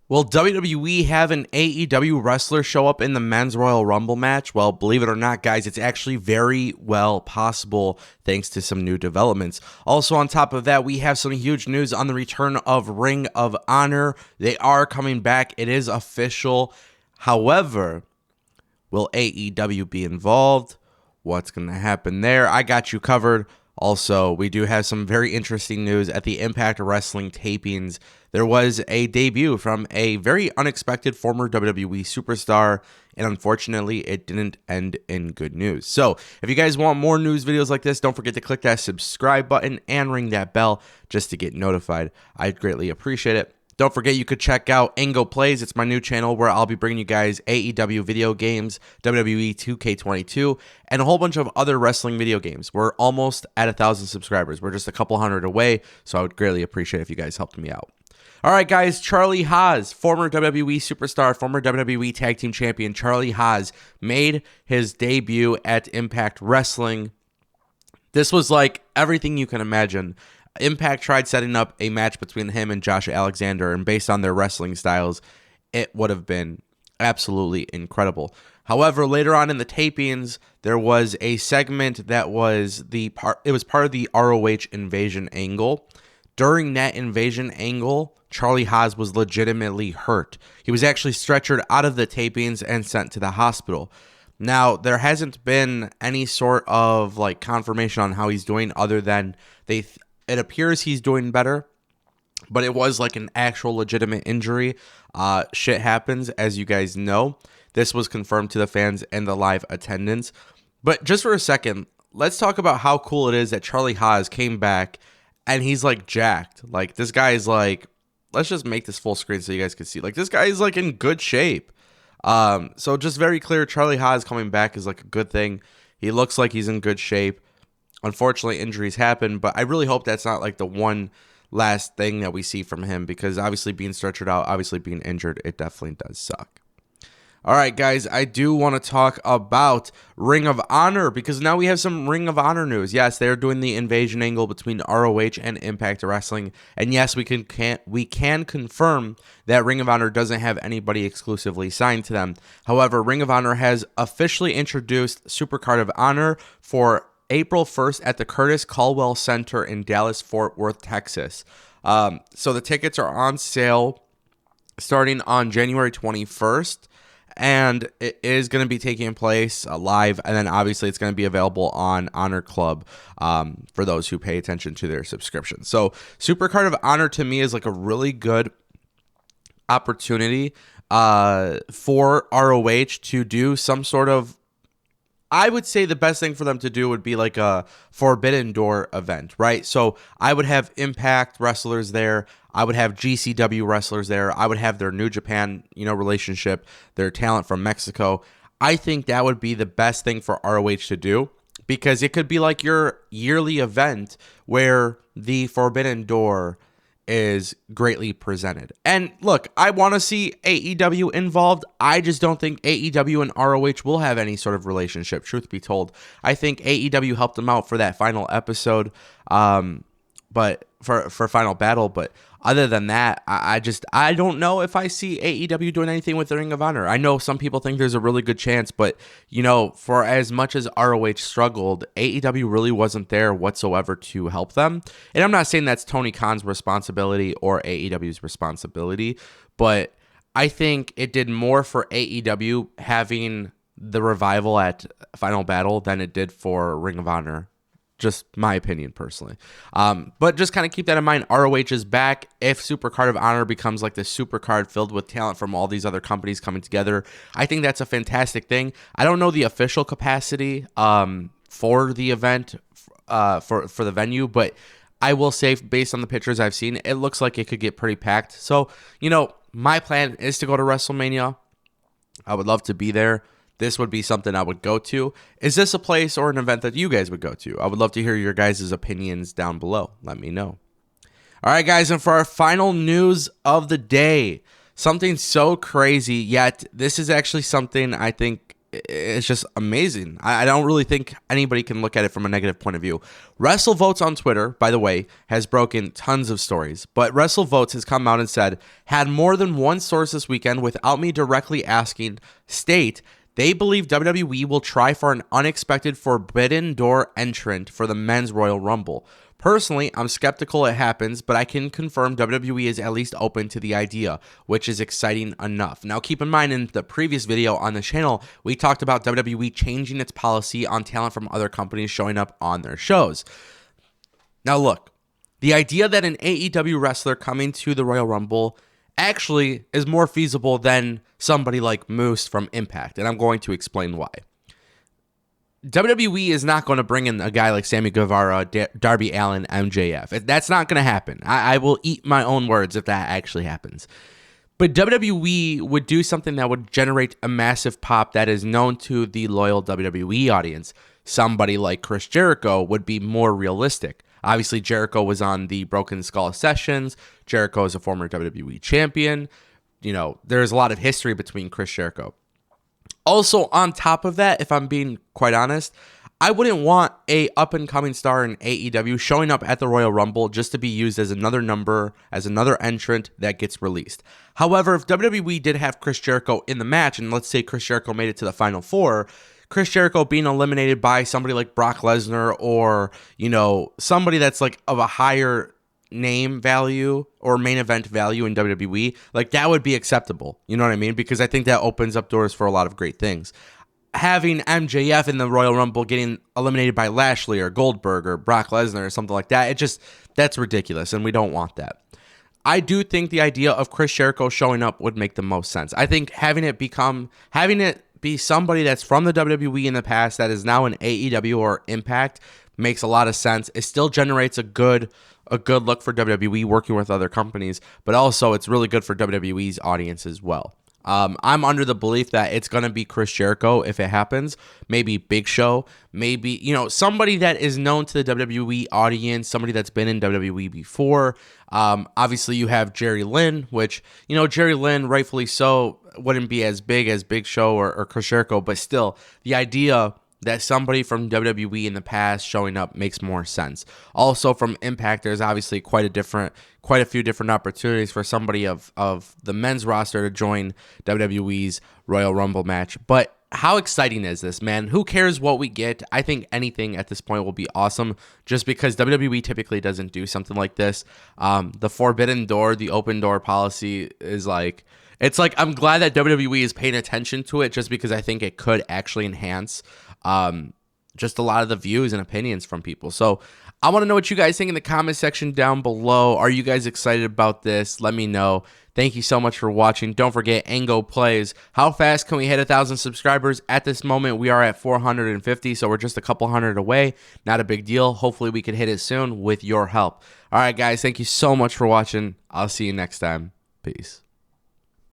Will WWE have an AEW wrestler show up in the Men's Royal Rumble match? Well, believe it or not, guys, it's actually very well possible thanks to some new developments. Also, on top of that, we have some huge news on the return of Ring of Honor. They are coming back. It is official. However, will AEW be involved? What's going to happen there? I got you covered. Also, we do have some very interesting news at the Impact Wrestling Tapings. There was a debut from a very unexpected former WWE superstar, and unfortunately, it didn't end in good news. So, if you guys want more news videos like this, don't forget to click that subscribe button and ring that bell just to get notified. I'd greatly appreciate it. Don't forget you could check out Ango Plays. It's my new channel where I'll be bringing you guys AEW video games, WWE 2K22, and a whole bunch of other wrestling video games. We're almost at 1,000 subscribers. We're just a couple hundred away, so I would greatly appreciate if you guys helped me out. All right, guys, Charlie Haas, former WWE superstar, former WWE Tag Team Champion, Charlie Haas, made his debut at Impact Wrestling. This was like everything you can imagine. Impact tried setting up a match between him and Josh Alexander, and based on their wrestling styles, it would have been absolutely incredible. However, later on in the tapings, there was a segment that was it was part of the ROH invasion angle. During that invasion angle, Charlie Haas was legitimately hurt. He was actually stretchered out of the tapings and sent to the hospital. Now, there hasn't been any sort of like confirmation on how he's doing other than it appears he's doing better, but it was like an actual legitimate injury. Shit happens, as you guys know. This was confirmed to the fans and the live attendance. But just for a second, let's talk about how cool it is that Charlie Haas came back and he's like jacked. Like this guy is like, let's just make this full screen so you guys can see. Like this guy is like in good shape. So just very clear, Charlie Haas coming back is like a good thing. He looks like he's in good shape. Unfortunately, injuries happen, but I really hope that's not like the one last thing that we see from him, because obviously being stretchered out, obviously being injured, it definitely does suck. All right, guys, I do want to talk about Ring of Honor, because now we have some Ring of Honor news. Yes, they're doing the invasion angle between ROH and Impact Wrestling, and yes, we can confirm that Ring of Honor doesn't have anybody exclusively signed to them. However, Ring of Honor has officially introduced Supercard of Honor for April 1st at the Curtis Caldwell Center in Dallas, Fort Worth, Texas. So the tickets are on sale starting on January 21st, and it is going to be taking place live, and then obviously it's going to be available on Honor Club for those who pay attention to their subscription. So Supercard of Honor to me is like a really good opportunity for ROH to do some sort of, I would say the best thing for them to do would be like a Forbidden Door event, right? So I would have Impact wrestlers there. I would have GCW wrestlers there. I would have their New Japan, relationship, their talent from Mexico. I think that would be the best thing for ROH to do, because it could be like your yearly event where the Forbidden Door is greatly presented. And look, I want to see AEW involved. I just don't think AEW and ROH will have any sort of relationship, truth be told. I think AEW helped them out for that final episode, but for Final Battle, but other than that, I don't know if I see AEW doing anything with the Ring of Honor. I know some people think there's a really good chance, but for as much as ROH struggled, AEW really wasn't there whatsoever to help them. And I'm not saying that's Tony Khan's responsibility or AEW's responsibility, but I think it did more for AEW having the revival at Final Battle than it did for Ring of Honor. Just my opinion personally. But just kind of keep that in mind. ROH is back. If Supercard of Honor becomes like the supercard filled with talent from all these other companies coming together, I think that's a fantastic thing. I don't know the official capacity for the event, for the venue, but I will say based on the pictures I've seen, it looks like it could get pretty packed. So, my plan is to go to WrestleMania. I would love to be there. This would be something I would go to. Is this a place or an event that you guys would go to? I would love to hear your guys' opinions down below. Let me know. All right, guys, and for our final news of the day, something so crazy, yet this is actually something I think it's just amazing. I don't really think anybody can look at it from a negative point of view. WrestleVotes on Twitter, by the way, has broken tons of stories, but WrestleVotes has come out and said, had more than one source this weekend without me directly asking, state they believe WWE will try for an unexpected Forbidden Door entrant for the Men's Royal Rumble. Personally, I'm skeptical it happens, but I can confirm WWE is at least open to the idea, which is exciting enough. Now, keep in mind, in the previous video on the channel, we talked about WWE changing its policy on talent from other companies showing up on their shows. Now, look, the idea that an AEW wrestler coming to the Royal Rumble actually is more feasible than somebody like Moose from Impact, and I'm going to explain why. WWE is not going to bring in a guy like Sammy Guevara, Darby Allin, MJF. That's not going to happen. I will eat my own words if that actually happens. But WWE would do something that would generate a massive pop that is known to the loyal WWE audience. Somebody like Chris Jericho would be more realistic. Obviously, Jericho was on the Broken Skull Sessions. Jericho is a former WWE champion. You know, there's a lot of history between Chris Jericho. Also, on top of that, if I'm being quite honest, I wouldn't want a up-and-coming star in AEW showing up at the Royal Rumble just to be used as another number, as another entrant that gets released. However, if WWE did have Chris Jericho in the match, and let's say Chris Jericho made it to the Final Four, Chris Jericho being eliminated by somebody like Brock Lesnar or, you know, somebody that's like of a higher name value or main event value in WWE, like that would be acceptable. You know what I mean? Because I think that opens up doors for a lot of great things. Having MJF in the Royal Rumble getting eliminated by Lashley or Goldberg or Brock Lesnar or something like that, that's ridiculous, and we don't want that. I do think the idea of Chris Jericho showing up would make the most sense. I think having it be somebody that's from the WWE in the past that is now in AEW or Impact makes a lot of sense. It still generates a good look for WWE working with other companies, but also it's really good for WWE's audience as well. I'm under the belief that it's going to be Chris Jericho if it happens. Maybe Big Show. Maybe, you know, somebody that is known to the WWE audience, somebody that's been in WWE before. Obviously, you have Jerry Lynn, which, you know, Jerry Lynn, rightfully so, wouldn't be as big as Big Show or Chris Jericho, but still, the idea that somebody from WWE in the past showing up makes more sense. Also from Impact, there's obviously quite a few different opportunities for somebody of the men's roster to join WWE's Royal Rumble match. But how exciting is this, man? Who cares what we get? I think anything at this point will be awesome just because WWE typically doesn't do something like this. The Forbidden Door, the open door policy is like, it's like I'm glad that WWE is paying attention to it just because I think it could actually enhance just a lot of the views and opinions from people. So I want to know what you guys think in the comment section down below. Are you guys excited about this? Let me know. Thank you so much for watching. Don't forget, Ango Plays. How fast can we hit 1,000 subscribers? At this moment, we are at 450, so we're just a couple hundred away. Not a big deal. Hopefully, we can hit it soon with your help. All right, guys, thank you so much for watching. I'll see you next time. Peace.